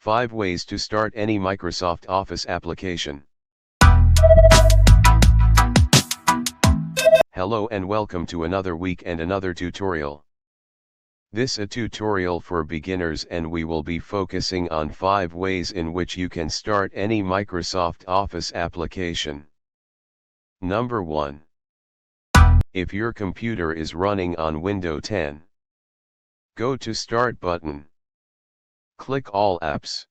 5 ways to start any Microsoft Office application. Hello and welcome to another week and another tutorial. This is a tutorial for beginners and we will be focusing on 5 ways in which you can start any Microsoft Office application. Number 1. If your computer is running on Windows 10, go to Start button. Click All Apps.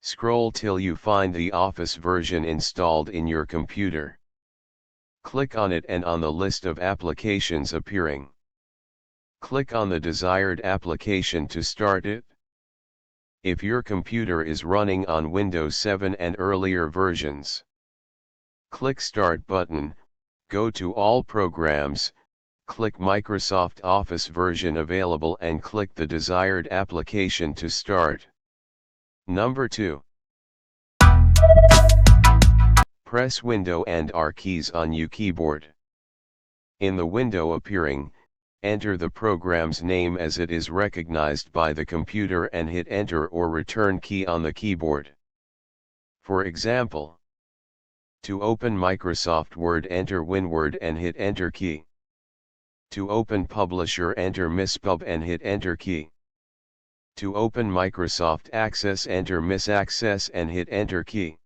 Scroll till you find the Office version installed in your computer. Click on it and on the list of applications appearing, click on the desired application to start it. If your computer is running on Windows 7 and earlier versions, click Start button, go to All Programs, click Microsoft Office version available and click the desired application to start. Number 2. Press Window and R keys on your keyboard. In the window appearing, enter the program's name as it is recognized by the computer and hit Enter or Return key on the keyboard. For example, to open Microsoft Word, enter WinWord and hit Enter key. To open Publisher, enter MISPUB and hit Enter key. To open Microsoft Access, enter MIS Access and hit Enter key.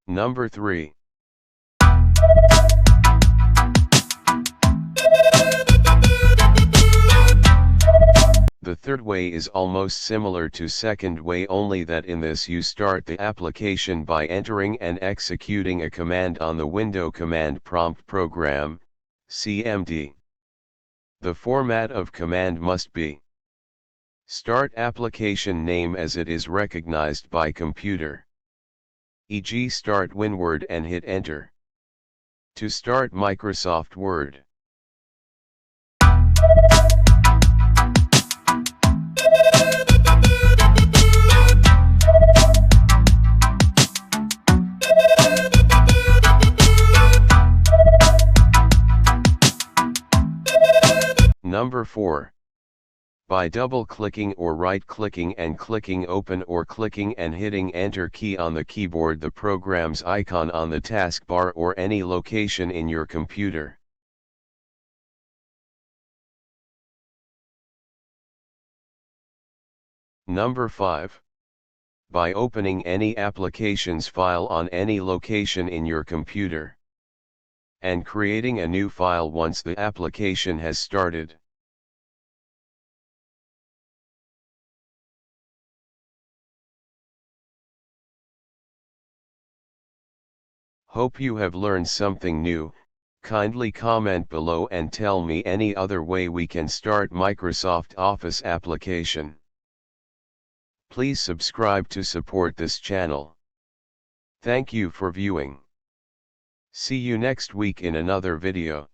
Number 3. The third way is almost similar to second way, only that in this you start the application by entering and executing a command on the Window Command Prompt Program, CMD. The format of command must be start application name as it is recognized by computer, e.g. start WinWord and hit Enter. To start Microsoft Word, Number 4. By double-clicking or right-clicking and clicking Open or clicking and hitting Enter key on the keyboard the program's icon on the taskbar or any location in your computer. Number 5. By opening any applications file on any location in your computer and creating a new file once the application has started. Hope you have learned something new. Kindly comment below and tell me any other way we can start Microsoft Office application. Please subscribe to support this channel. Thank you for viewing. See you next week in another video.